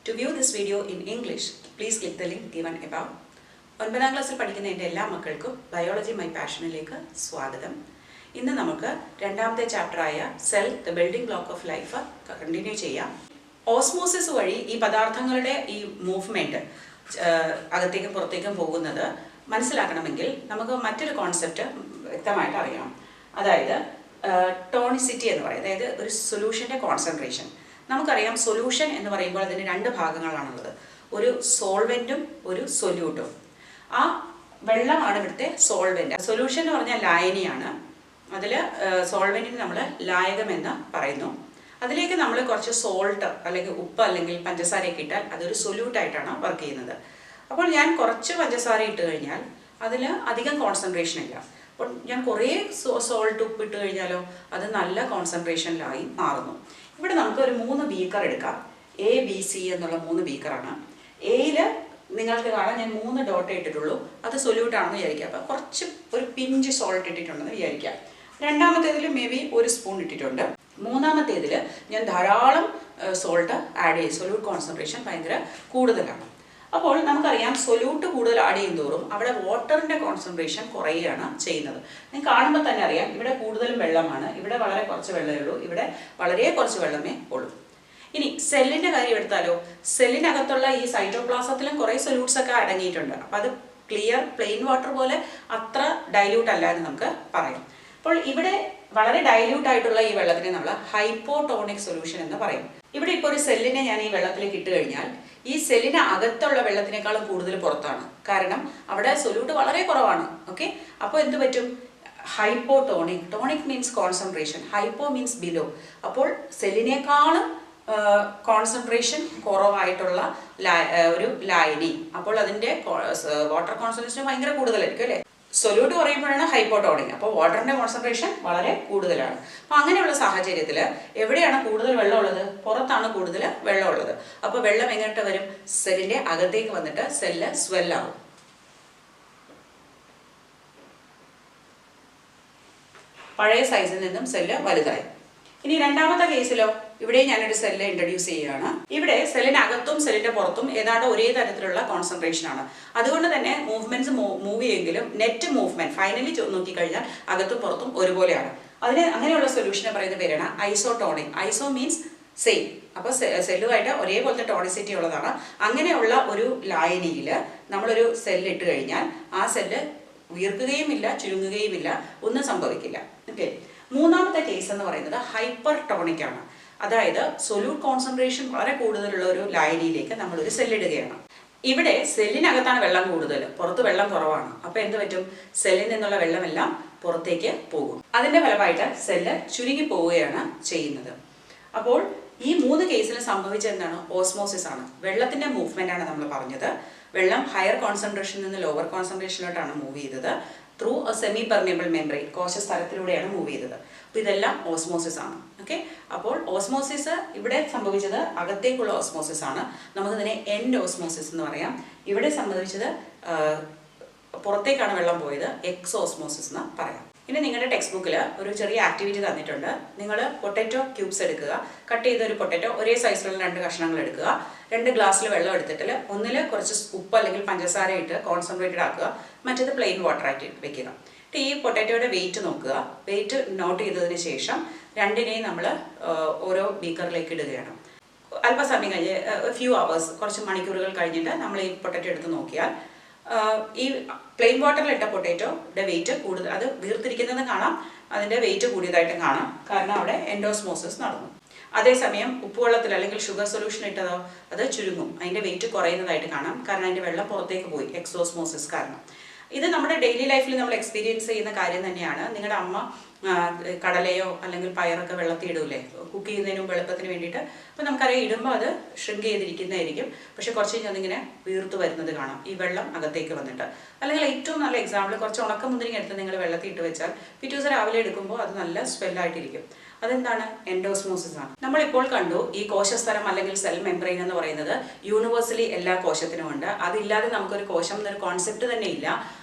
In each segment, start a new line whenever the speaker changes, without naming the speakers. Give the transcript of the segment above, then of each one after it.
To view this video in English, please click the link given above. 9ാം ക്ലാസ്സിൽ പഠിക്കുന്ന എൻ്റെ എല്ലാ മക്കൾക്കും ബയോളജി മൈ പാഷനിലേക്ക് സ്വാഗതം. ഇന്ന് നമുക്ക് രണ്ടാമത്തെ ചാപ്റ്ററായ cell the building block of life continue ചെയ്യാം. ഓസ്മോസിസ് വഴി ഈ പദാർത്ഥങ്ങളുടെ ഈ മൂവ്മെൻറ്റ് അകത്തേക്കും പുറത്തേക്കും പോകുന്നത് മനസ്സിലാക്കണമെങ്കിൽ നമുക്ക് മറ്റൊരു കോൺസെപ്റ്റ് വ്യക്തമായിട്ട് അറിയണം. അതായത് ടോണിസിറ്റി എന്ന് പറയും, അതായത് ഒരു സൊല്യൂഷൻ്റെ കോൺസെൻട്രേഷൻ. നമുക്കറിയാം സൊല്യൂഷൻ എന്ന് പറയുമ്പോൾ അതിന് രണ്ട് ഭാഗങ്ങളാണുള്ളത്, ഒരു സോൾവെൻറ്റും ഒരു സൊല്യൂട്ടും. ആ വെള്ളമാണ് ഇവിടുത്തെ സോൾവെൻറ്റ്. സൊല്യൂഷൻ എന്ന് പറഞ്ഞാൽ ലായനിയാണ്. അതിൽ സോൾവെൻറ്റിന് നമ്മൾ ലായകമെന്ന് പറയുന്നു. അതിലേക്ക് നമ്മൾ കുറച്ച് സോൾട്ട് അല്ലെങ്കിൽ ഉപ്പ് അല്ലെങ്കിൽ പഞ്ചസാരയൊക്കെ ഇട്ടാൽ അതൊരു സൊല്യൂട്ടായിട്ടാണ് വർക്ക് ചെയ്യുന്നത്. അപ്പോൾ ഞാൻ കുറച്ച് പഞ്ചസാര ഇട്ട് കഴിഞ്ഞാൽ അതിൽ അധികം കോൺസെൻട്രേഷൻ ഇല്ല. അപ്പോൾ ഞാൻ കുറേ സോൾട്ട് ഉപ്പ് ഇട്ട് കഴിഞ്ഞാലോ അത് നല്ല കോൺസെൻട്രേഷനിലായി മാറുന്നു. ഇവിടെ നമുക്കൊരു 3 ബീക്കർ എടുക്കാം. ABC എന്നുള്ള 3 ബീക്കറാണ്. എയിൽ നിങ്ങൾക്ക് കാണാൻ ഞാൻ 3 ഡോട്ടേ ഇട്ടിട്ടുള്ളൂ. അത് സൊല്യൂട്ടാണെന്ന് വിചാരിക്കുക. അപ്പോൾ കുറച്ച് ഒരു പിഞ്ച് സോൾട്ട് ഇട്ടിട്ടുണ്ടെന്ന് വിചാരിക്കാം. രണ്ടാമത്തേതിൽ മേ ബി 1 സ്പൂൺ ഇട്ടിട്ടുണ്ട്. മൂന്നാമത്തേതിൽ ഞാൻ ധാരാളം സോൾട്ട് ആഡ് ചെയ്യും. സൊല്യൂട്ട് കോൺസെൻട്രേഷൻ ഭയങ്കര കൂടുതലാണ്. അപ്പോൾ നമുക്കറിയാം സൊല്യൂട്ട് കൂടുതൽ ആഡ് ചെയ്യും തോറും അവിടെ വാട്ടറിൻ്റെ കോൺസെൻട്രേഷൻ കുറയുകയാണ് ചെയ്യുന്നത്. നിങ്ങൾക്ക് കാണുമ്പോൾ തന്നെ അറിയാം, ഇവിടെ കൂടുതലും വെള്ളമാണ്, ഇവിടെ വളരെ കുറച്ച് വെള്ളമേ ഉള്ളൂ, ഇവിടെ വളരെ കുറച്ച് വെള്ളമേ ഉള്ളൂ. ഇനി സെല്ലിൻ്റെ കാര്യം എടുത്താലോ, സെല്ലിനകത്തുള്ള ഈ സൈറ്റോപ്ലാസത്തിലും കുറേ സൊല്യൂട്ട്സ് ഒക്കെ അടങ്ങിയിട്ടുണ്ട്. അപ്പോൾ അത് ക്ലിയർ പ്ലെയിൻ വാട്ടർ പോലെ അത്ര ഡൈല്യൂട്ട് അല്ല എന്ന് നമുക്ക് പറയാം. അപ്പോൾ ഇവിടെ വളരെ ഡൈല്യൂട്ട് ആയിട്ടുള്ള ഈ വെള്ളത്തിനെ നമ്മൾ ഹൈപ്പോട്ടോണിക് സൊല്യൂഷൻ എന്ന് പറയും. ഇവിടെ ഇപ്പോൾ ഒരു സെല്ലിനെ ഞാൻ ഈ വെള്ളത്തിലേക്ക് ഇട്ട് കഴിഞ്ഞാൽ ഈ സെല്ലിന് അകത്തുള്ള വെള്ളത്തിനേക്കാളും കൂടുതൽ പുറത്താണ്. കാരണം അവിടെ സൊല്യൂട്ട് വളരെ കുറവാണ്. ഓക്കെ, അപ്പോൾ എന്ത് പറ്റും? Hypotonic. Tonic means concentration, hypo means below. അപ്പോൾ സെല്ലിനേക്കാളും കോൺസെൻട്രേഷൻ കുറവായിട്ടുള്ള ഒരു ലായനി. അപ്പോൾ അതിൻ്റെ വാട്ടർ കോൺസെൻട്രേഷൻ ഭയങ്കര കൂടുതലായിരിക്കും അല്ലേ? സൊല്യൂട്ട് പറയുമ്പോഴാണ് ഹൈപ്പോട്ടോണിക്. അപ്പോൾ വാട്ടറിൻ്റെ കോൺസെൻട്രേഷൻ വളരെ കൂടുതലാണ്. അപ്പോൾ അങ്ങനെയുള്ള സാഹചര്യത്തിൽ എവിടെയാണ് കൂടുതൽ വെള്ളമുള്ളത്? പുറത്താണ് കൂടുതൽ വെള്ളമുള്ളത്. അപ്പോൾ വെള്ളം എങ്ങോട്ട് വരും? സെല്ലിൻ്റെ അകത്തേക്ക് വന്നിട്ട് സെല്ല് സ്വെല്ലാവും. പഴയ സൈസിൽ നിന്നും സെല്ല് വലുതായി. ഇനി രണ്ടാമത്തെ കേസിലോ, ഇവിടെ ഞാനൊരു സെല്ല് ഇൻട്രൊഡ്യൂസ് ചെയ്യുകയാണ്. ഇവിടെ സെല്ലിനകത്തും സെല്ലിൻ്റെ പുറത്തും ഏതാണ്ട് ഒരേ തരത്തിലുള്ള കോൺസെൻട്രേഷൻ ആണ്. അതുകൊണ്ട് തന്നെ മൂവ്മെന്റ്സ് മൂവ് ചെയ്യുമെങ്കിലും നെറ്റ് മൂവ്മെന്റ് ഫൈനലി നോക്കിക്കഴിഞ്ഞാൽ അകത്തും പുറത്തും ഒരുപോലെയാണ്. അങ്ങനെയുള്ള സൊല്യൂഷനെ പറയുന്ന പേരാണ് ഐസോടോണിക്. ഐസോ മീൻസ് സെയിം. അപ്പോൾ സെല്ലുമായിട്ട് ഒരേപോലത്തെ ടോണിസിറ്റി ഉള്ളതാണ്. അങ്ങനെയുള്ള ഒരു ലായനിയിൽ നമ്മളൊരു സെല്ല് ഇട്ട് കഴിഞ്ഞാൽ ആ സെല്ല് ഉയർക്കുകയും ഇല്ല, ചുരുങ്ങുകയും ഇല്ല, ഒന്നും സംഭവിക്കില്ല. ഓക്കെ, മൂന്നാമത്തെ കേസ് എന്ന് പറയുന്നത് ഹൈപ്പർ ടോണിക് ആണ്. അതായത് സൊല്യൂട്ട് കോൺസെൻട്രേഷൻ വളരെ കൂടുതലുള്ള ഒരു ലായനിയിലേക്ക് നമ്മളൊരു സെല്ലിടുകയാണ്. ഇവിടെ സെല്ലിനകത്താണ് വെള്ളം കൂടുതൽ, പുറത്ത് വെള്ളം കുറവാണ്. അപ്പോൾ എന്ത് പറ്റും? സെല്ലിൽ നിന്നുള്ള വെള്ളമെല്ലാം പുറത്തേക്ക് പോകും. അതിൻ്റെ ഫലമായിട്ട് സെല്ല് ചുരുങ്ങി പോവുകയാണ് ചെയ്യുന്നത്. അപ്പോൾ ഈ 3 കേസിലും സംഭവിച്ചത് എന്താണ്? ഓസ്മോസിസ് ആണ്. വെള്ളത്തിൻ്റെ മൂവ്മെൻ്റ് ആണ് നമ്മൾ പറഞ്ഞത്. വെള്ളം ഹയർ കോൺസെൻട്രേഷനിൽ നിന്ന് ലോവർ കോൺസെൻട്രേഷനിലോട്ടാണ് മൂവ് ചെയ്തത്. Through a semipermeable membrane, കോശസ്ഥലത്തിലൂടെയാണ് മൂവ് ചെയ്തത്. അപ്പോൾ ഇതെല്ലാം ഓസ്മോസിസ് ആണ്. ഓക്കെ, അപ്പോൾ ഓസ്മോസിസ് ഇവിടെ സംഭവിച്ചത് അകത്തേക്കുള്ള ഓസ്മോസിസ് ആണ്. നമുക്കിതിനെ എൻഡ് ഓസ്മോസിസ് എന്ന് പറയാം. ഇവിടെ സംഭവിച്ചത് പുറത്തേക്കാണ് വെള്ളം പോയത്, എക്സ് ഓസ്മോസിസ് എന്ന് പറയാം. ഇനി നിങ്ങളുടെ ടെക്സ്റ്റ് ബുക്കിൽ ഒരു ചെറിയ ആക്ടിവിറ്റി തന്നിട്ടുണ്ട്. നിങ്ങൾ പൊട്ടറ്റോ ക്യൂബ്സ് എടുക്കുക. കട്ട് ചെയ്ത ഒരു പൊട്ടറ്റോ ഒരേ സൈസിലുള്ള 2 കഷ്ണങ്ങൾ എടുക്കുക. 2 ഗ്ലാസ്സിൽ വെള്ളം എടുത്തിട്ട് ഒന്നിൽ കുറച്ച് ഉപ്പ് അല്ലെങ്കിൽ പഞ്ചസാര ഇട്ട് കോൺസെൻട്രേറ്റഡ് ആക്കുക, മറ്റേത് പ്ലെയിൻ വാട്ടർ ആയിട്ട് വെക്കുക. ഈ പൊട്ടറ്റോയുടെ വെയിറ്റ് നോക്കുക. വെയിറ്റ് നോട്ട് ചെയ്തതിന് ശേഷം രണ്ടിനെയും നമ്മൾ ഓരോ ബീക്കറിലേക്ക് ഇടുകയാണ്. അല്പസമയം കഴിഞ്ഞ് ഫ്യൂ അവേഴ്സ്, കുറച്ച് മണിക്കൂറുകൾ കഴിഞ്ഞിട്ട് നമ്മൾ ഈ പൊട്ടറ്റോ എടുത്ത് നോക്കിയാൽ ഈ പ്ലെയിൻ വാട്ടറിലിട്ട പൊട്ടറ്റോയുടെ വെയിറ്റ് കൂടുതൽ, അത് വീർത്തിരിക്കുന്നത് കാണാം, അതിൻ്റെ വെയിറ്റ് കൂടിയതായിട്ടും കാണാം. കാരണം അവിടെ എൻഡോസ്മോസിസ് നടന്നു. അതേസമയം ഉപ്പുവെള്ളത്തിൽ അല്ലെങ്കിൽ ഷുഗർ സൊല്യൂഷൻ ഇട്ടതോ അത് ചുരുങ്ങും, അതിൻ്റെ വെയിറ്റ് കുറയുന്നതായിട്ട് കാണാം. കാരണം അതിൻ്റെ വെള്ളം പുറത്തേക്ക് പോയി, എക്സോസ്മോസിസ് കാരണം. ഇത് നമ്മുടെ ഡെയിലി ലൈഫിൽ നമ്മൾ എക്സ്പീരിയൻസ് ചെയ്യുന്ന കാര്യം തന്നെയാണ്. നിങ്ങളുടെ അമ്മ കടലയോ അല്ലെങ്കിൽ പയറൊക്കെ വെള്ളത്തിൽ ഇടൂലേ, കുക്ക് ചെയ്യുന്നതിന് മുമ്പ് എളുപ്പത്തിന് വേണ്ടിയിട്ട്. അപ്പോൾ നമുക്കറിയാം ഇടുമ്പോൾ അത് ഷ്രിങ്ക് ചെയ്തിരിക്കുന്നതായിരിക്കും, പക്ഷെ കുറച്ച് കഴിഞ്ഞ് അതിങ്ങനെ വീർത്ത് വരുന്നത് കാണാം, ഈ വെള്ളം അകത്തേക്ക് വന്നിട്ട്. അല്ലെങ്കിൽ ഏറ്റവും നല്ല എക്സാമ്പിൾ, കുറച്ച് ഉണക്കമുന്തിരിങ്ങ എടുത്ത് നിങ്ങൾ വെള്ളത്തിൽ ഇട്ട് വെച്ചാൽ പിറ്റേ ദിവസം രാവിലെ എടുക്കുമ്പോൾ അത് നല്ല സ്മെല്ലായിട്ടിരിക്കും. അതെന്താണ്? എൻഡോസ്മോസിസ് ആണ്. നമ്മളിപ്പോൾ കണ്ടു ഈ കോശസ്ഥലം അല്ലെങ്കിൽ സെൽ മെംബ്രെയിൻ എന്ന് പറയുന്നത് യൂണിവേഴ്സലി എല്ലാ കോശത്തിനും ഉണ്ട്. അതില്ലാതെ നമുക്കൊരു കോശം എന്നൊരു കോൺസെപ്റ്റ് തന്നെ ഇല്ല.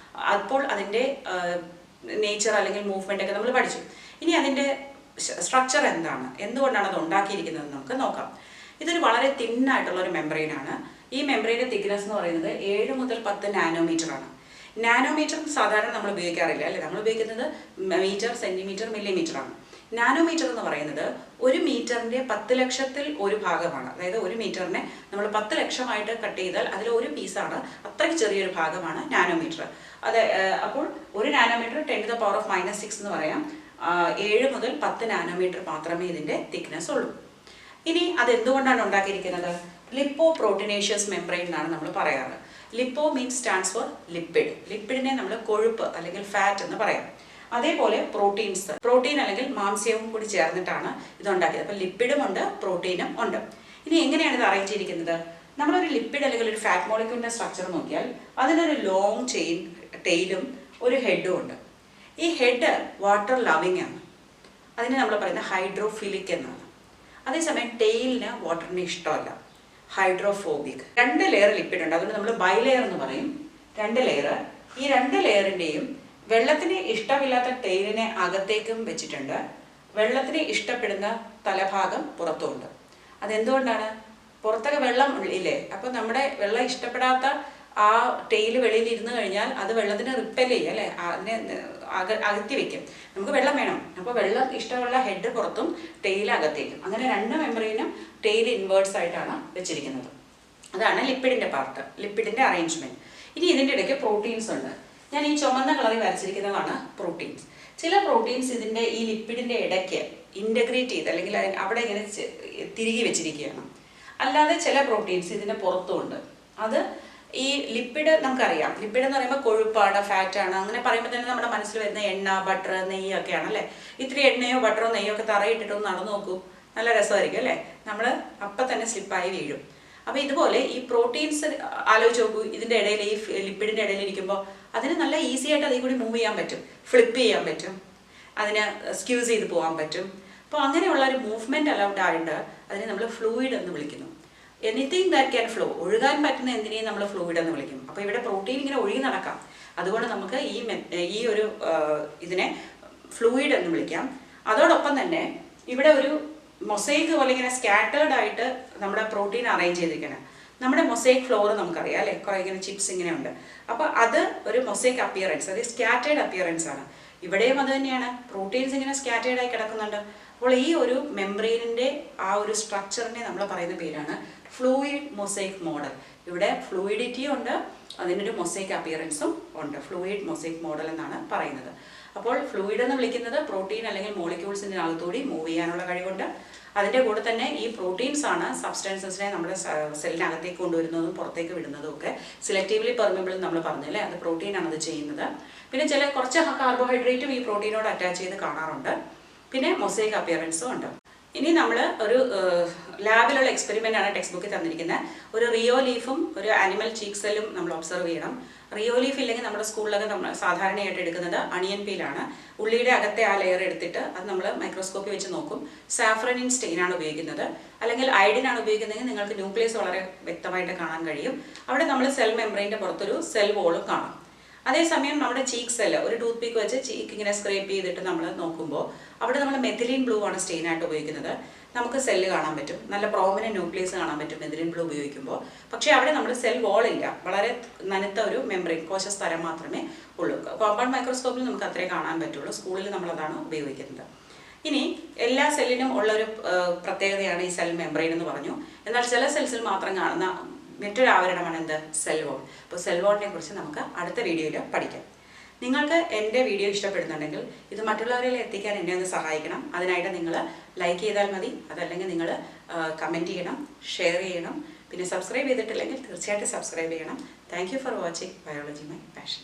അപ്പോൾ അതിൻ്റെ നേച്ചർ അല്ലെങ്കിൽ മൂവ്മെൻ്റ് ഒക്കെ നമ്മൾ പഠിച്ചു. ഇനി അതിൻ്റെ സ്ട്രക്ചർ എന്താണ്, എന്തുകൊണ്ടാണ് അത് ഉണ്ടാക്കിയിരിക്കുന്നത് നമുക്ക് നോക്കാം. ഇതൊരു വളരെ തിന്നായിട്ടുള്ള ഒരു മെംബ്രെയിനാണ്. ഈ മെംബ്രെയിൻ്റെ തിക്നെസ് എന്ന് പറയുന്നത് 7 മുതൽ 10 നാനോമീറ്റർ ആണ്. നാനോമീറ്റർ സാധാരണ നമ്മൾ ഉപയോഗിക്കാറില്ല അല്ലേ, നമ്മൾ ഉപയോഗിക്കുന്നത് മീറ്റർ, സെൻറ്റിമീറ്റർ, മില്ലിമീറ്റർ ആണ്. നാനോമീറ്റർ എന്ന് പറയുന്നത് 1 മീറ്ററിൻ്റെ 10 ലക്ഷത്തിൽ ഒരു ഭാഗമാണ്. അതായത് 1 മീറ്ററിനെ നമ്മൾ 10 ലക്ഷമായിട്ട് കട്ട് ചെയ്താൽ അതിൽ ഒരു പീസാണ്, അത്രയ്ക്ക് ചെറിയൊരു ഭാഗമാണ് നാനോമീറ്റർ. അപ്പോൾ 1 നാനോമീറ്റർ 10⁻⁻6 എന്ന് പറയാം. 7 മുതൽ 10 നാനോമീറ്റർ മാത്രമേ ഇതിൻ്റെ തിക്നെസ് ഉള്ളൂ. ഇനി അതെന്തുകൊണ്ടാണ് ഉണ്ടാക്കിയിരിക്കുന്നത്? ലിപ്പോ പ്രോട്ടീനേഷ്യസ് മെംബ്രെയിൻ എന്നാണ് നമ്മൾ പറയാറ്. Lipo means stands for lipid. ലിപ്പിഡിനെ നമ്മൾ കൊഴുപ്പ് അല്ലെങ്കിൽ ഫാറ്റ് എന്ന് പറയാം. അതേപോലെ പ്രോട്ടീൻസ്, പ്രോട്ടീൻ അല്ലെങ്കിൽ മാംസ്യവും കൂടി ചേർന്നിട്ടാണ് ഇത് ഉണ്ടാക്കിയത്. അപ്പോൾ ലിപ്പിഡും ഉണ്ട്, പ്രോട്ടീനും ഉണ്ട്. ഇനി എങ്ങനെയാണ് ഇത് അറേഞ്ച് ചെയ്തിരിക്കുന്നത്? നമ്മളൊരു ലിപ്പിഡ് അല്ലെങ്കിൽ ഒരു ഫാറ്റ് മോളിക്യൂളിൻ്റെ സ്ട്രക്ചർ നോക്കിയാൽ അതിനൊരു ലോങ് ടെയിലും ഒരു ഹെഡും ഉണ്ട്. ഈ ഹെഡ് വാട്ടർ ലവിങ് ആണ്, അതിന് നമ്മൾ പറയുന്നത് ഹൈഡ്രോഫിലിക് എന്നാണ്. അതേസമയം ടെയിലിന് വാട്ടറിന് ഇഷ്ടമല്ല, ഹൈഡ്രോഫോബിക്. 2 ലെയർ ലിപ്പിഡ് ഉണ്ട്, അതുകൊണ്ട് നമ്മൾ ബൈലെയർ എന്ന് പറയും. 2 ലെയർ. ഈ 2 ലെയറിൻ്റെയും വെള്ളത്തിന് ഇഷ്ടമില്ലാത്ത ടെയിലിനെ അകത്തേക്കും വെച്ചിട്ടുണ്ട്, വെള്ളത്തിന് ഇഷ്ടപ്പെടുന്ന തലഭാഗം പുറത്തുമുണ്ട്. അതെന്തുകൊണ്ടാണ്? പുറത്തൊക്കെ വെള്ളം ഇല്ലേ, അപ്പോൾ നമ്മുടെ വെള്ളം ഇഷ്ടപ്പെടാത്ത ആ ടെയിൽ വെളിയിൽ ഇരുന്ന് കഴിഞ്ഞാൽ അത് വെള്ളത്തിന് റിപ്പൽ ചെയ്യും അല്ലേ, അതിനെ അകറ്റി വെക്കും. നമുക്ക് വെള്ളം വേണം, അപ്പോൾ വെള്ളം ഇഷ്ടമുള്ള ഹെഡ് പുറത്തും ടെയിൽ അകത്തേക്കും. അങ്ങനെ 2 മെംബ്രെയിനും ടെയിൽ ഇൻവേർട്സ് ആയിട്ടാണ് വെച്ചിരിക്കുന്നത്. അതാണ് ലിപ്പിഡിൻ്റെ പാർട്ട്, ലിപ്പിഡിൻ്റെ അറേഞ്ച്മെൻറ്റ്. ഇനി ഇതിൻ്റെ ഇടയ്ക്ക് പ്രോട്ടീൻസ് ഉണ്ട്. ഞാൻ ഈ ചുമന്ന കളറിൽ വരച്ചിരിക്കുന്നതാണ് പ്രോട്ടീൻസ്. ചില പ്രോട്ടീൻസ് ഇതിൻ്റെ ഈ ലിപ്പിഡിൻ്റെ ഇടയ്ക്ക് ഇൻ്റഗ്രേറ്റ് ചെയ്ത് അല്ലെങ്കിൽ അവിടെ ഇങ്ങനെ തിരികെ വെച്ചിരിക്കുകയാണ്. അല്ലാതെ ചില പ്രോട്ടീൻസ് ഇതിൻ്റെ പുറത്തുമുണ്ട്. അത് ഈ ലിപ്പിഡ് നമുക്കറിയാം, ലിപ്പിഡ് എന്ന് പറയുമ്പോൾ കൊഴുപ്പാണ്, ഫാറ്റാണ്. അങ്ങനെ പറയുമ്പോൾ തന്നെ നമ്മുടെ മനസ്സിൽ വരുന്ന എണ്ണ, ബട്ടർ, നെയ്യൊക്കെയാണ് അല്ലേ. ഇത്തിരി എണ്ണയോ ബട്ടറോ നെയ്യോ ഒക്കെ തറയിട്ടിട്ടൊന്ന് നടന്നു നോക്കൂ, നല്ല രസമായിരിക്കും അല്ലേ. നമ്മൾ അപ്പം തന്നെ സ്ലിപ്പായി വീഴും. അപ്പോൾ ഇതുപോലെ ഈ പ്രോട്ടീൻസ് ആലോചിച്ച് നോക്കൂ, ഇതിൻ്റെ ഇടയിൽ ഈ ലിപ്പിഡിൻ്റെ ഇടയിൽ ഇരിക്കുമ്പോൾ അതിന് നല്ല ഈസി ആയിട്ട് അതിൽ കൂടി മൂവ് ചെയ്യാൻ പറ്റും, ഫ്ലിപ്പ് ചെയ്യാൻ പറ്റും, അതിന് സ്ക്യൂസ് ചെയ്ത് പോകാൻ പറ്റും. അപ്പോൾ അങ്ങനെയുള്ള ഒരു മൂവ്മെൻറ്റ് അലൗഡ് ആയിട്ട് അതിനെ നമ്മൾ ഫ്ലൂയിഡ് എന്ന് വിളിക്കുന്നു. എനിത്തിങ് ദാറ്റ് ക്യാൻ ഫ്ലോ, ഒഴുകാൻ പറ്റുന്ന എന്തിനേയും നമ്മൾ ഫ്ലൂയിഡ് എന്ന് വിളിക്കും. അപ്പോൾ ഇവിടെ പ്രോട്ടീൻ ഇങ്ങനെ ഒഴുകി നടക്കാം, അതുകൊണ്ട് നമുക്ക് ഈ ഒരു ഇതിനെ ഫ്ലൂയിഡ് എന്ന് വിളിക്കാം. അതോടൊപ്പം തന്നെ ഇവിടെ ഒരു മൊസൈക്ക് പോലെ ഇങ്ങനെ സ്കാറ്റേർഡ് ആയിട്ട് നമ്മുടെ പ്രോട്ടീൻ അറേഞ്ച് ചെയ്തിരിക്കണം. നമ്മുടെ മൊസൈക്ക് ഫ്ലോർ നമുക്കറിയാം അല്ലേ, കുറേ ഇങ്ങനെ ചിപ്സ് ഇങ്ങനെ ഉണ്ട്. അപ്പോൾ അത് ഒരു മൊസൈക്ക് അപ്പിയറൻസ്, അത് സ്കാറ്റേർഡ് അപ്പിയറൻസ് ആണ്. ഇവിടെയും അത് തന്നെയാണ്, പ്രോട്ടീൻസ് ഇങ്ങനെ സ്കാറ്റേർഡ് ആയി കിടക്കുന്നുണ്ട്. അപ്പോൾ ഈ ഒരു മെംബ്രെയിനിൻ്റെ ആ ഒരു സ്ട്രക്ചറിനെ നമ്മൾ പറയുന്ന പേരാണ് ഫ്ലൂയിഡ് മൊസൈക്ക് മോഡൽ. ഇവിടെ ഫ്ലൂയിഡിറ്റിയും ഉണ്ട്, അതിനൊരു മൊസൈക്ക് അപ്പിയറൻസും ഉണ്ട്. ഫ്ലൂയിഡ് മൊസൈക്ക് മോഡൽ എന്നാണ് പറയുന്നത്. അപ്പോൾ ഫ്ലൂയിഡ് എന്ന് വിളിക്കുന്നത് പ്രോട്ടീൻ അല്ലെങ്കിൽ മോളിക്യൂൾസിൻ്റെ അകത്തുകൂടി മൂവ് ചെയ്യാനുള്ള കഴിവുണ്ട്. അതിൻ്റെ കൂടെ തന്നെ ഈ പ്രോട്ടീൻസ് ആണ് സബ്സ്റ്റൻസസിനെ നമ്മുടെ സെല്ലിനകത്തേക്ക് കൊണ്ടുവരുന്നതും പുറത്തേക്ക് വിടുന്നതും ഒക്കെ. സെലക്റ്റീവ്ലി പെർമിബിൾ നമ്മൾ പറഞ്ഞല്ലേ, അത് പ്രോട്ടീനാണ് അത് ചെയ്യുന്നത്. പിന്നെ കുറച്ച് കാർബോഹൈഡ്രേറ്റും ഈ പ്രോട്ടീനോട് അറ്റാച്ച് ചെയ്ത് കാണാറുണ്ട്. പിന്നെ മൊസൈക്ക് അപ്പിയറൻസും ഉണ്ട്. ഇനി നമ്മൾ ഒരു ലാബിലുള്ള എക്സ്പെരിമെൻ്റ് ആണ് ടെക്സ്റ്റ് ബുക്കിൽ തന്നിരിക്കുന്നത്. ഒരു റിയോ ലീഫും ഒരു ആനിമൽ ചീക്ക് സെല്ലും നമ്മൾ ഒബ്സർവ് ചെയ്യണം. റിയോ ലീഫ് ഇല്ലെങ്കിൽ നമ്മുടെ സ്കൂളിലൊക്കെ നമ്മൾ സാധാരണയായിട്ട് എടുക്കുന്നത് അണിയൻ പീലാണ്. ഉള്ളിയുടെ അകത്തെ ആ ലെയർ എടുത്തിട്ട് അത് നമ്മൾ മൈക്രോസ്കോപ്പിൽ വെച്ച് നോക്കും. സാഫ്രനിൻ സ്റ്റെയിനാണ് ഉപയോഗിക്കുന്നത്, അല്ലെങ്കിൽ അയഡിനാണ് ഉപയോഗിക്കുന്നതെങ്കിൽ നിങ്ങൾക്ക് ന്യൂക്ലിയസ് വളരെ വ്യക്തമായിട്ട് കാണാൻ കഴിയും. അവിടെ നമ്മൾ സെൽ മെംബ്രെയിൻ്റെ പുറത്തൊരു സെൽ വോളും കാണാം. അതേസമയം നമ്മുടെ ചീക്ക് സെല്ല് ഒരു ടൂത്ത് പിക്ക് വെച്ച് ചീക്ക് ഇങ്ങനെ സ്ക്രേപ്പ് ചെയ്തിട്ട് നമ്മൾ നോക്കുമ്പോൾ അവിടെ നമ്മൾ മെഥിലിൻ ബ്ലൂ ആണ് സ്റ്റെയിനായിട്ട് ഉപയോഗിക്കുന്നത്. നമുക്ക് സെല്ല് കാണാൻ പറ്റും, നല്ല പ്രോമിനന്റ് ന്യൂക്ലിയസ് കാണാൻ പറ്റും മെഥിലിൻ ബ്ലൂ ഉപയോഗിക്കുമ്പോൾ. പക്ഷേ അവിടെ നമ്മൾ സെൽ വോളില്ല, വളരെ നനുത്ത ഒരു മെംബ്രെയിൻ കോശസ്തരം മാത്രമേ ഉള്ളൂ. കോമ്പൗണ്ട് മൈക്രോസ്കോപ്പിൽ നമുക്ക് അത്രേ കാണാൻ പറ്റുള്ളൂ. സ്കൂളിൽ നമ്മളതാണ് ഉപയോഗിക്കുന്നത്. ഇനി എല്ലാ സെല്ലിനും ഉള്ളൊരു പ്രത്യേകതയാണ് ഈ സെൽ മെംബ്രെയിൻ എന്ന് പറഞ്ഞു. എന്നാൽ ചില സെൽസിൽ മാത്രം കാണുന്ന മറ്റൊരു ആവരണമാണ് എന്ത്? Cell wall. അപ്പോൾ സെൽ വോളിനെ കുറിച്ച് നമുക്ക് അടുത്ത വീഡിയോയിൽ പഠിക്കാം. നിങ്ങൾക്ക് എൻ്റെ വീഡിയോ ഇഷ്ടപ്പെടുന്നുണ്ടെങ്കിൽ ഇത് മറ്റുള്ളവരിൽ എത്തിക്കാൻ എന്നെ ഒന്ന് സഹായിക്കണം. അതിനായിട്ട് നിങ്ങൾ ലൈക്ക് ചെയ്താൽ മതി, അതല്ലെങ്കിൽ നിങ്ങൾ കമൻറ്റ് ചെയ്യണം, ഷെയർ ചെയ്യണം. പിന്നെ സബ്സ്ക്രൈബ് ചെയ്തിട്ടില്ലെങ്കിൽ തീർച്ചയായിട്ടും സബ്സ്ക്രൈബ് ചെയ്യണം. Thank you for watching biology my passion.